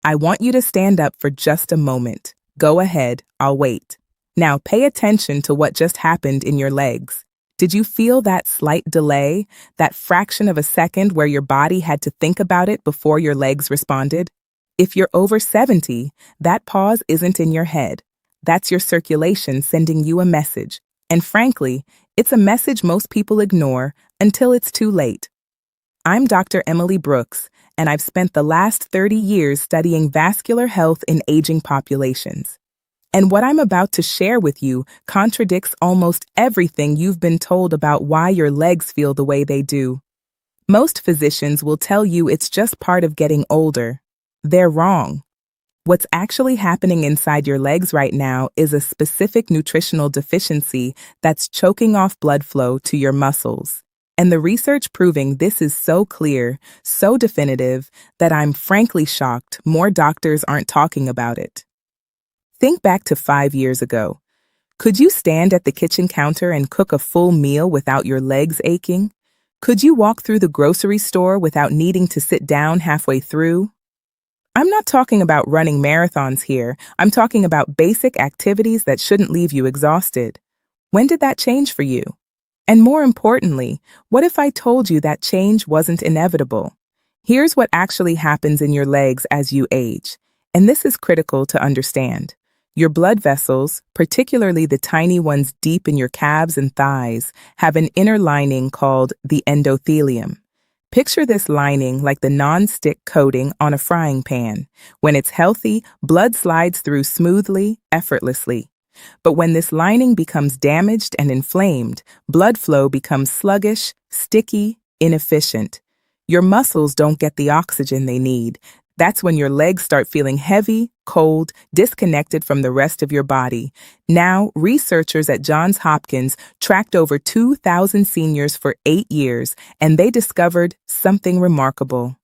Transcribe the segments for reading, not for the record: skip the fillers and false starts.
I want you to stand up for just a moment. Go ahead, I'll wait. Now pay attention to what just happened in your legs. Did you feel that slight delay, that fraction of a second where your body had to think about it before your legs responded? If you're over 70, that pause isn't in your head. That's your circulation sending you a message. And frankly, it's a message most people ignore until it's too late. I'm Dr. Emily Brooks, and I've spent the last 30 years studying vascular health in aging populations. And what I'm about to share with you contradicts almost everything you've been told about why your legs feel the way they do. Most physicians will tell you it's just part of getting older. They're wrong. What's actually happening inside your legs right now is a specific nutritional deficiency that's choking off blood flow to your muscles. And the research proving this is so clear, so definitive, that I'm frankly shocked more doctors aren't talking about it. Think back to 5 years ago. Could you stand at the kitchen counter and cook a full meal without your legs aching? Could you walk through the grocery store without needing to sit down halfway through? I'm not talking about running marathons here. I'm talking about basic activities that shouldn't leave you exhausted. When did that change for you? And more importantly, what if I told you that change wasn't inevitable? Here's what actually happens in your legs as you age, and this is critical to understand. Your blood vessels, particularly the tiny ones deep in your calves and thighs, have an inner lining called the endothelium. Picture this lining like the non-stick coating on a frying pan. When it's healthy, blood slides through smoothly, effortlessly. But when this lining becomes damaged and inflamed, blood flow becomes sluggish, sticky, inefficient. Your muscles don't get the oxygen they need. That's when your legs start feeling heavy, cold, disconnected from the rest of your body. Now, researchers at Johns Hopkins tracked over 2,000 seniors for 8 years, and they discovered something remarkable.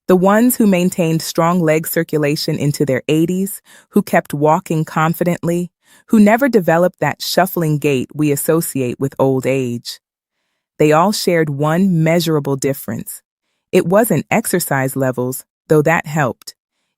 The ones who maintained strong leg circulation into their 80s, who kept walking confidently, who never developed that shuffling gait we associate with old age. They all shared one measurable difference. It wasn't exercise levels, though that helped.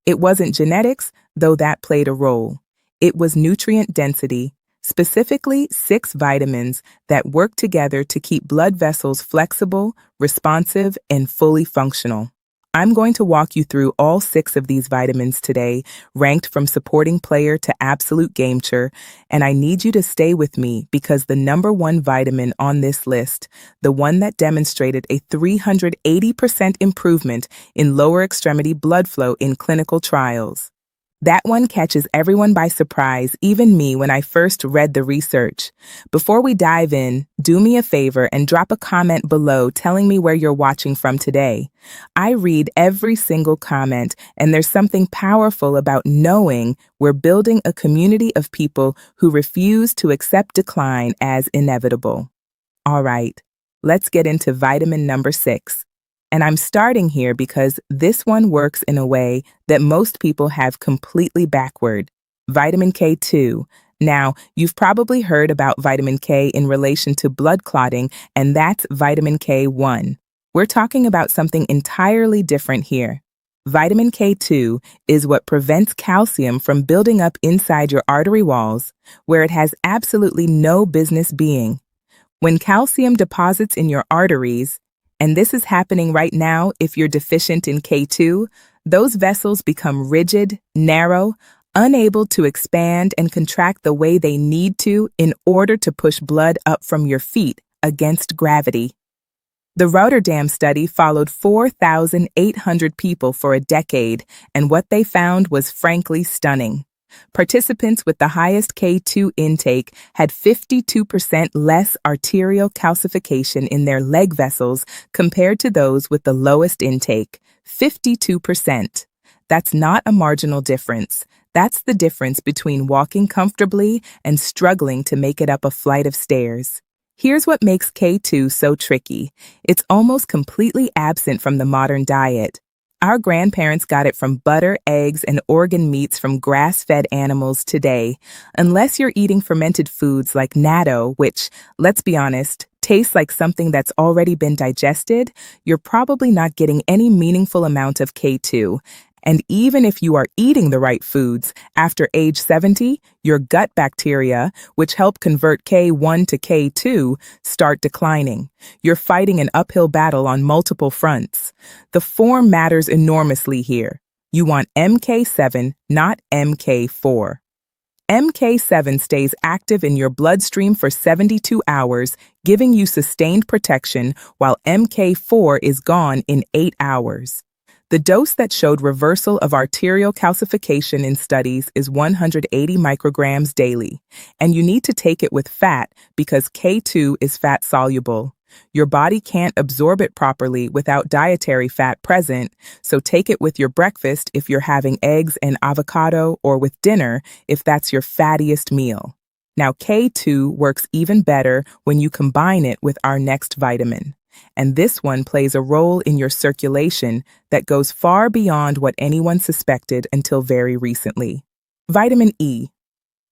It wasn't genetics, though that played a role. It was nutrient density, specifically 6 vitamins that work together to keep blood vessels flexible, responsive, and fully functional. I'm going to walk you through all 6 of these vitamins today, ranked from supporting player to absolute gamecher, and I need you to stay with me because the number 1 vitamin on this list, the one that demonstrated a 380% improvement in lower extremity blood flow in clinical trials. That one catches everyone by surprise, even me, when I first read the research. Before we dive in, do me a favor and drop a comment below telling me where you're watching from today. I read every single comment, and there's something powerful about knowing we're building a community of people who refuse to accept decline as inevitable. All right, let's get into vitamin number 6. And I'm starting here because this one works in a way that most people have completely backward. Vitamin K2. Now, you've probably heard about vitamin K in relation to blood clotting, and that's vitamin K1. We're talking about something entirely different here. Vitamin K2 is what prevents calcium from building up inside your artery walls, where it has absolutely no business being. When calcium deposits in your arteries, and this is happening right now if you're deficient in K2, those vessels become rigid, narrow, unable to expand and contract the way they need to in order to push blood up from your feet against gravity. The Rotterdam study followed 4,800 people for a decade, and what they found was frankly stunning. Participants with the highest K2 intake had 52% less arterial calcification in their leg vessels compared to those with the lowest intake, 52%. That's not a marginal difference. That's the difference between walking comfortably and struggling to make it up a flight of stairs. Here's what makes K2 so tricky. It's almost completely absent from the modern diet. Our grandparents got it from butter, eggs, and organ meats from grass-fed animals today. Unless you're eating fermented foods like natto, which, let's be honest, tastes like something that's already been digested, you're probably not getting any meaningful amount of K2. And even if you are eating the right foods, after age 70, your gut bacteria, which help convert K1 to K2, start declining. You're fighting an uphill battle on multiple fronts. The form matters enormously here. You want MK7, not MK4. MK7 stays active in your bloodstream for 72 hours, giving you sustained protection, while MK4 is gone in 8 hours. The dose that showed reversal of arterial calcification in studies is 180 micrograms daily, and you need to take it with fat because K2 is fat-soluble. Your body can't absorb it properly without dietary fat present, so take it with your breakfast if you're having eggs and avocado, or with dinner if that's your fattiest meal. Now, K2 works even better when you combine it with our next vitamin. And this one plays a role in your circulation that goes far beyond what anyone suspected until very recently. Vitamin E.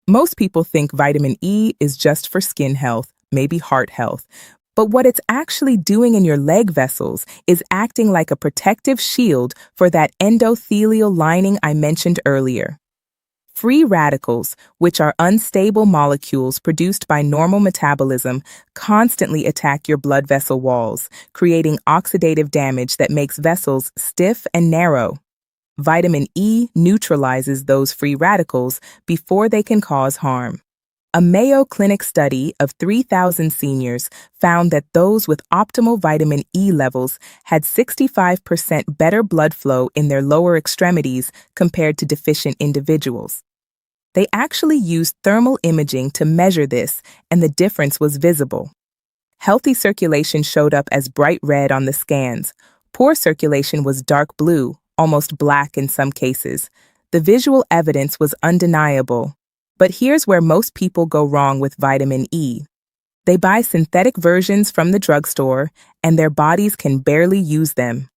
Most people think vitamin E is just for skin health, maybe heart health. But what it's actually doing in your leg vessels is acting like a protective shield for that endothelial lining I mentioned earlier. Free radicals, which are unstable molecules produced by normal metabolism, constantly attack your blood vessel walls, creating oxidative damage that makes vessels stiff and narrow. Vitamin E neutralizes those free radicals before they can cause harm. A Mayo Clinic study of 3,000 seniors found that those with optimal vitamin E levels had 65% better blood flow in their lower extremities compared to deficient individuals. They actually used thermal imaging to measure this, and the difference was visible. Healthy circulation showed up as bright red on the scans. Poor circulation was dark blue, almost black in some cases. The visual evidence was undeniable. But here's where most people go wrong with vitamin E. They buy synthetic versions from the drugstore, and their bodies can barely use them.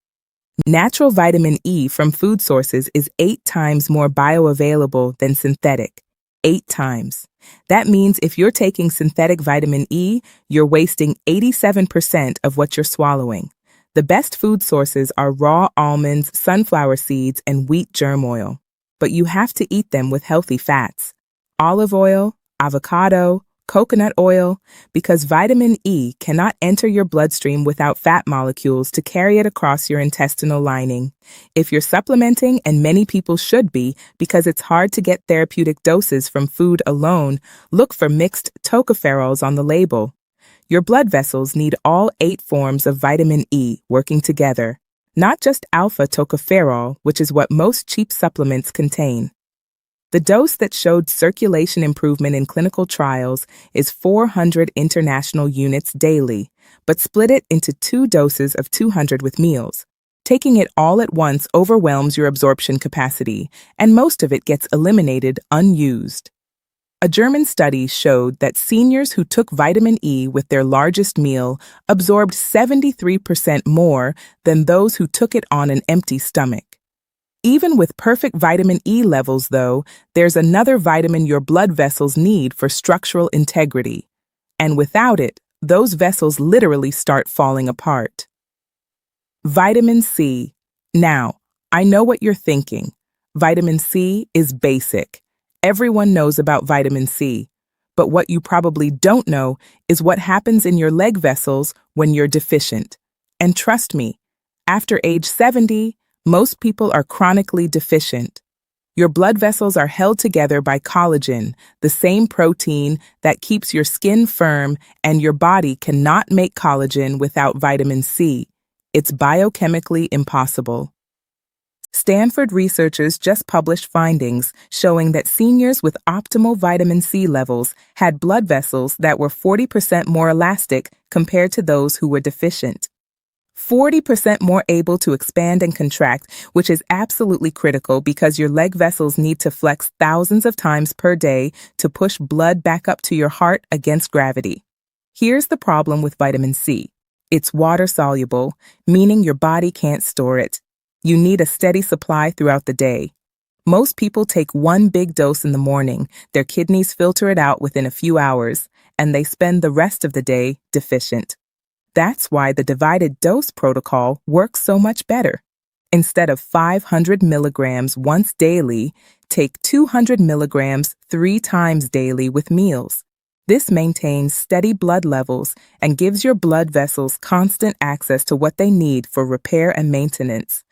Natural vitamin E from food sources is 8 times more bioavailable than synthetic. 8 times. That means if you're taking synthetic vitamin E, you're wasting 87% of what you're swallowing. The best food sources are raw almonds, sunflower seeds, and wheat germ oil. But you have to eat them with healthy fats. Olive oil, avocado, coconut oil, because vitamin E cannot enter your bloodstream without fat molecules to carry it across your intestinal lining. If you're supplementing, and many people should be, because it's hard to get therapeutic doses from food alone, look for mixed tocopherols on the label. Your blood vessels need all 8 forms of vitamin E working together, not just alpha tocopherol, which is what most cheap supplements contain. The dose that showed circulation improvement in clinical trials is 400 international units daily, but split it into 2 doses of 200 with meals. Taking it all at once overwhelms your absorption capacity, and most of it gets eliminated unused. A German study showed that seniors who took vitamin E with their largest meal absorbed 73% more than those who took it on an empty stomach. Even with perfect vitamin E levels, though, there's another vitamin your blood vessels need for structural integrity. And without it, those vessels literally start falling apart. Vitamin C. Now, I know what you're thinking. Vitamin C is basic. Everyone knows about vitamin C. But what you probably don't know is what happens in your leg vessels when you're deficient. And trust me, after age 70, most people are chronically deficient. Your blood vessels are held together by collagen, the same protein that keeps your skin firm, and your body cannot make collagen without vitamin C. It's biochemically impossible. Stanford researchers just published findings showing that seniors with optimal vitamin C levels had blood vessels that were 40% more elastic compared to those who were deficient. 40% more able to expand and contract, which is absolutely critical because your leg vessels need to flex thousands of times per day to push blood back up to your heart against gravity. Here's the problem with vitamin C. It's water-soluble, meaning your body can't store it. You need a steady supply throughout the day. Most people take 1 big dose in the morning, their kidneys filter it out within a few hours, and they spend the rest of the day deficient. That's why the divided dose protocol works so much better. Instead of 500 milligrams once daily, take 200 milligrams 3 times daily with meals. This maintains steady blood levels and gives your blood vessels constant access to what they need for repair and maintenance.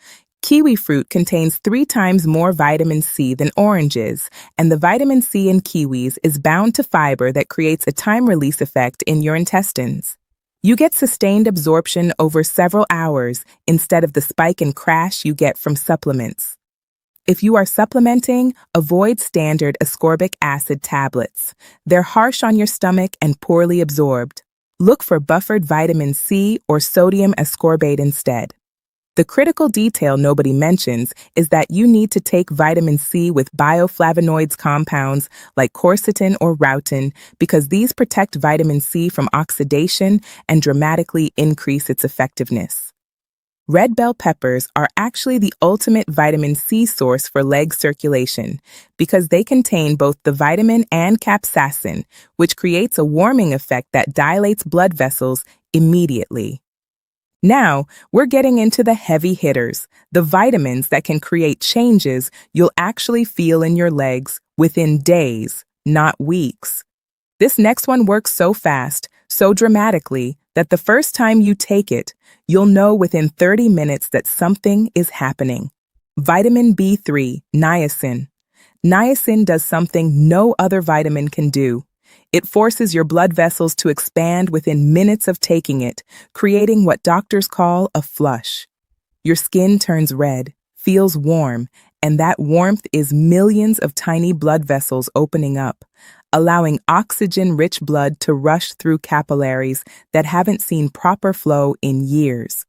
Kiwi fruit contains 3 times more vitamin C than oranges, and the vitamin C in kiwis is bound to fiber that creates a time-release effect in your intestines. You get sustained absorption over several hours instead of the spike and crash you get from supplements. If you are supplementing, avoid standard ascorbic acid tablets. They're harsh on your stomach and poorly absorbed. Look for buffered vitamin C or sodium ascorbate instead. The critical detail nobody mentions is that you need to take vitamin C with bioflavonoids compounds like quercetin or rutin because these protect vitamin C from oxidation and dramatically increase its effectiveness. Red bell peppers are actually the ultimate vitamin C source for leg circulation because they contain both the vitamin and capsaicin, which creates a warming effect that dilates blood vessels immediately. Now, we're getting into the heavy hitters, the vitamins that can create changes you'll actually feel in your legs within days, not weeks. This next one works so fast, so dramatically, that the first time you take it, you'll know within 30 minutes that something is happening. Vitamin B3, niacin. Niacin does something no other vitamin can do. It forces your blood vessels to expand within minutes of taking it, creating what doctors call a flush. Your skin turns red, feels warm, and that warmth is millions of tiny blood vessels opening up, allowing oxygen-rich blood to rush through capillaries that haven't seen proper flow in years.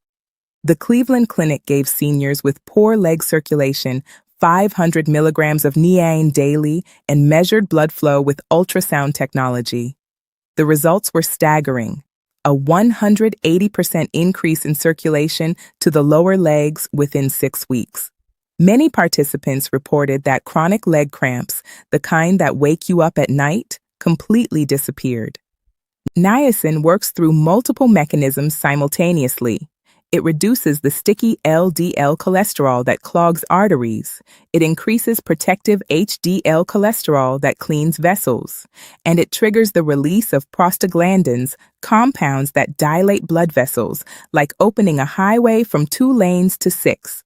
The Cleveland Clinic gave seniors with poor leg circulation 500 milligrams of niacin daily and measured blood flow with ultrasound technology. The results were staggering. A 180% increase in circulation to the lower legs within 6 weeks. Many participants reported that chronic leg cramps, the kind that wake you up at night, completely disappeared. Niacin works through multiple mechanisms simultaneously. It reduces the sticky LDL cholesterol that clogs arteries. It increases protective HDL cholesterol that cleans vessels. And it triggers the release of prostaglandins, compounds that dilate blood vessels, like opening a highway from 2 lanes to 6.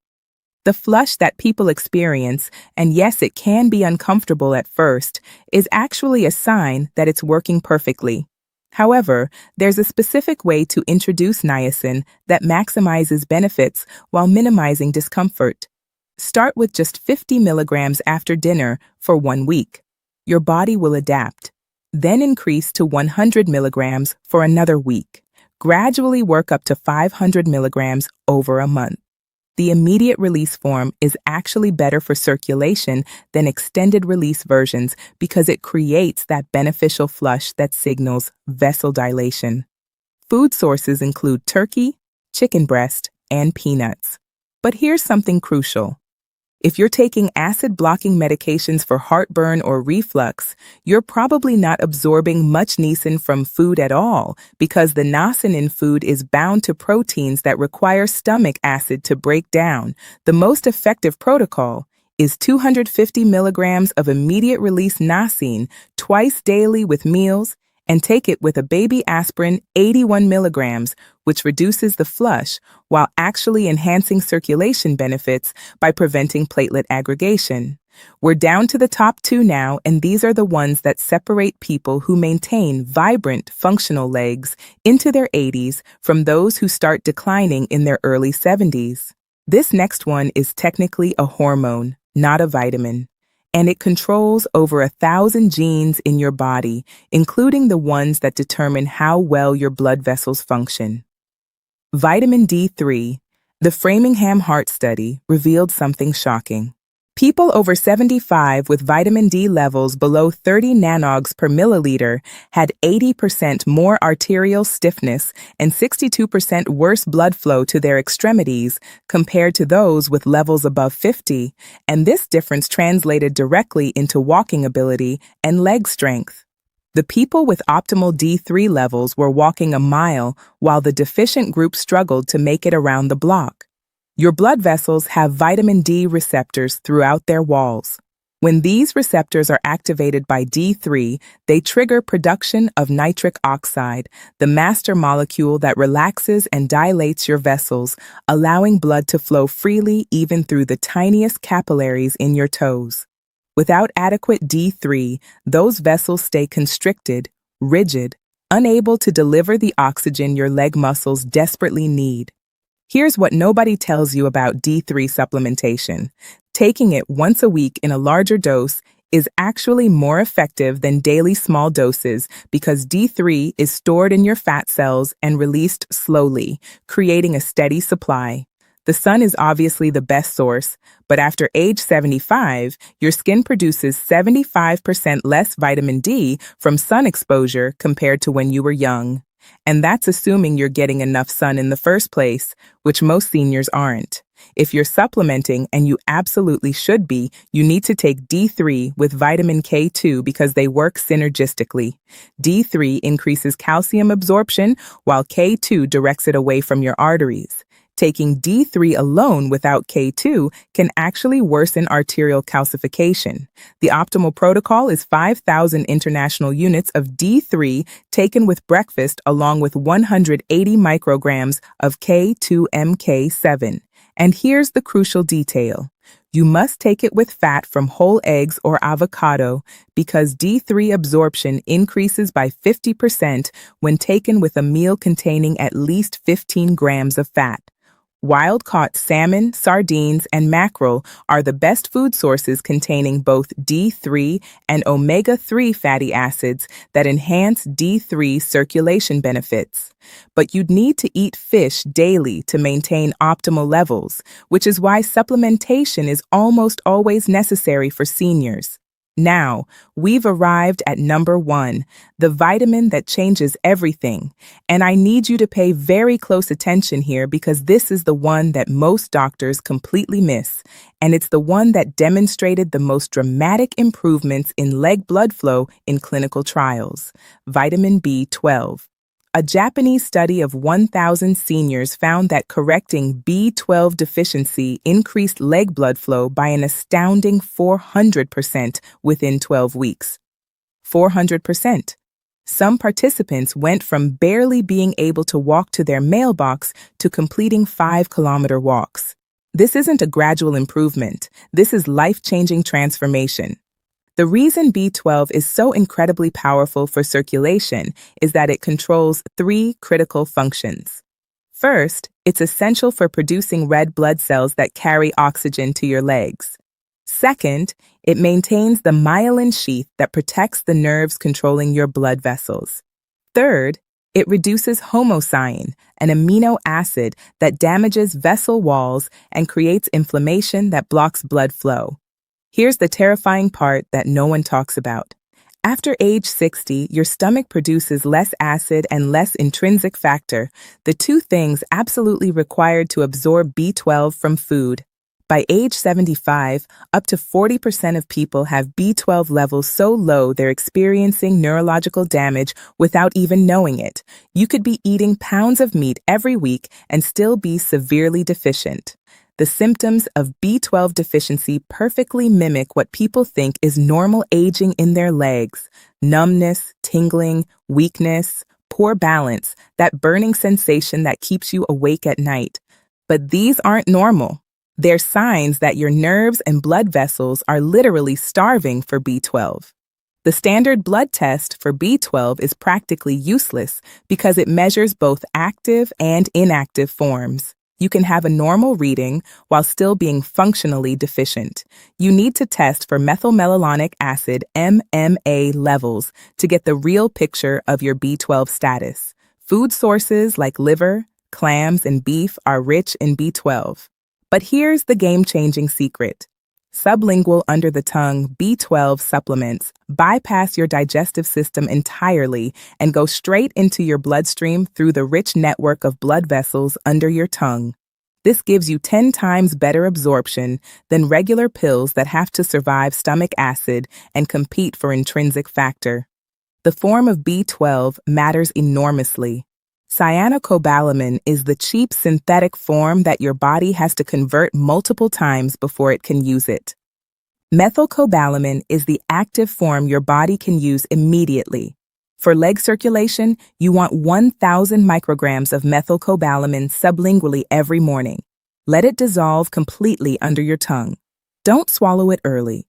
The flush that people experience, and yes, it can be uncomfortable at first, is actually a sign that it's working perfectly. However, there's a specific way to introduce niacin that maximizes benefits while minimizing discomfort. Start with just 50 milligrams after dinner for 1 week. Your body will adapt. Then increase to 100 milligrams for another week. Gradually work up to 500 milligrams over a month. The immediate release form is actually better for circulation than extended release versions because it creates that beneficial flush that signals vessel dilation. Food sources include turkey, chicken breast, and peanuts. But here's something crucial. If you're taking acid-blocking medications for heartburn or reflux, you're probably not absorbing much niacin from food at all because the niacin in food is bound to proteins that require stomach acid to break down. The most effective protocol is 250 milligrams of immediate-release niacin twice daily with meals, and take it with a baby aspirin 81 milligrams, which reduces the flush while actually enhancing circulation benefits by preventing platelet aggregation. We're down to the top 2 now, and these are the ones that separate people who maintain vibrant, functional legs into their 80s from those who start declining in their early 70s. This next one is technically a hormone, not a vitamin. And it controls over 1,000 genes in your body, including the ones that determine how well your blood vessels function. Vitamin D3. The Framingham Heart Study revealed something shocking. People over 75 with vitamin D levels below 30 nanogs per milliliter had 80% more arterial stiffness and 62% worse blood flow to their extremities compared to those with levels above 50, and this difference translated directly into walking ability and leg strength. The people with optimal D3 levels were walking a mile while the deficient group struggled to make it around the block. Your blood vessels have vitamin D receptors throughout their walls. When these receptors are activated by D3, they trigger production of nitric oxide, the master molecule that relaxes and dilates your vessels, allowing blood to flow freely even through the tiniest capillaries in your toes. Without adequate D3, those vessels stay constricted, rigid, unable to deliver the oxygen your leg muscles desperately need. Here's what nobody tells you about D3 supplementation. Taking it once a week in a larger dose is actually more effective than daily small doses because D3 is stored in your fat cells and released slowly, creating a steady supply. The sun is obviously the best source, but after age 75, your skin produces 75% less vitamin D from sun exposure compared to when you were young. And that's assuming you're getting enough sun in the first place, which most seniors aren't. If you're supplementing, and you absolutely should be, you need to take D3 with vitamin K2 because they work synergistically. D3 increases calcium absorption, while K2 directs it away from your arteries. Taking D3 alone without K2 can actually worsen arterial calcification. The optimal protocol is 5,000 international units of D3 taken with breakfast along with 180 micrograms of K2MK7. And here's the crucial detail. You must take it with fat from whole eggs or avocado because D3 absorption increases by 50% when taken with a meal containing at least 15 grams of fat. Wild-caught salmon, sardines, and mackerel are the best food sources containing both D3 and omega-3 fatty acids that enhance D3 circulation benefits. But you'd need to eat fish daily to maintain optimal levels, which is why supplementation is almost always necessary for seniors. Now, we've arrived at number 1, the vitamin that changes everything. And I need you to pay very close attention here because this is the one that most doctors completely miss. And it's the one that demonstrated the most dramatic improvements in leg blood flow in clinical trials: vitamin B12. A Japanese study of 1,000 seniors found that correcting B12 deficiency increased leg blood flow by an astounding 400% within 12 weeks. 400%. Some participants went from barely being able to walk to their mailbox to completing 5-kilometer walks. This isn't a gradual improvement. This is life-changing transformation. The reason B12 is so incredibly powerful for circulation is that it controls 3 critical functions. First, it's essential for producing red blood cells that carry oxygen to your legs. Second, it maintains the myelin sheath that protects the nerves controlling your blood vessels. Third, it reduces homocyanin, an amino acid that damages vessel walls and creates inflammation that blocks blood flow. Here's the terrifying part that no one talks about. After age 60, your stomach produces less acid and less intrinsic factor, the two things absolutely required to absorb B12 from food. By age 75, up to 40% of people have B12 levels so low they're experiencing neurological damage without even knowing it. You could be eating pounds of meat every week and still be severely deficient. The symptoms of B12 deficiency perfectly mimic what people think is normal aging in their legs: numbness, tingling, weakness, poor balance, that burning sensation that keeps you awake at night. But these aren't normal. They're signs that your nerves and blood vessels are literally starving for B12. The standard blood test for B12 is practically useless because it measures both active and inactive forms. You can have a normal reading while still being functionally deficient. You need to test for methylmalonic acid MMA levels to get the real picture of your B12 status. Food sources like liver, clams, and beef are rich in B12. But here's the game-changing secret. Sublingual under-the-tongue B12 supplements bypass your digestive system entirely and go straight into your bloodstream through the rich network of blood vessels under your tongue. This gives you 10 times better absorption than regular pills that have to survive stomach acid and compete for intrinsic factor. The form of B12 matters enormously. Cyanocobalamin is the cheap synthetic form that your body has to convert multiple times before it can use it. Methylcobalamin is the active form your body can use immediately. For leg circulation, you want 1,000 micrograms of methylcobalamin sublingually every morning. Let it dissolve completely under your tongue. Don't swallow it early.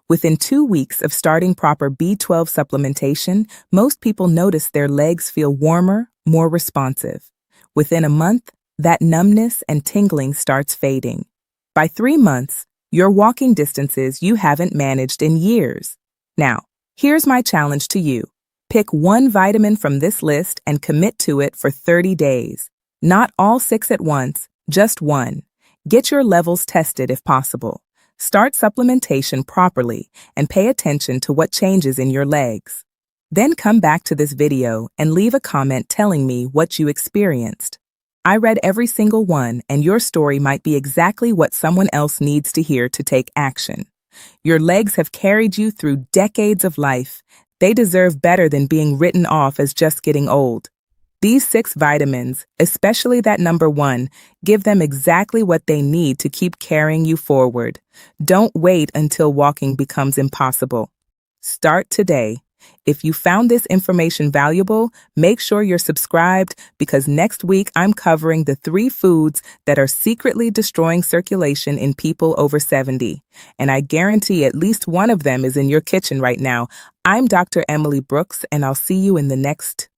Within 2 weeks of starting proper B12 supplementation, most people notice their legs feel warmer, more responsive. Within a month, that numbness and tingling starts fading. By 3 months, you're walking distances you haven't managed in years. Now, here's my challenge to you. Pick one vitamin from this list and commit to it for 30 days. Not all 6 at once, just one. Get your levels tested if possible. Start supplementation properly and pay attention to what changes in your legs. Then come back to this video and leave a comment telling me what you experienced. I read every single one, and your story might be exactly what someone else needs to hear to take action. Your legs have carried you through decades of life. They deserve better than being written off as just getting old. These 6 vitamins, especially that number 1, give them exactly what they need to keep carrying you forward. Don't wait until walking becomes impossible. Start today. If you found this information valuable, make sure you're subscribed because next week I'm covering the 3 foods that are secretly destroying circulation in people over 70. And I guarantee at least one of them is in your kitchen right now. I'm Dr. Emily Brooks, and I'll see you in the next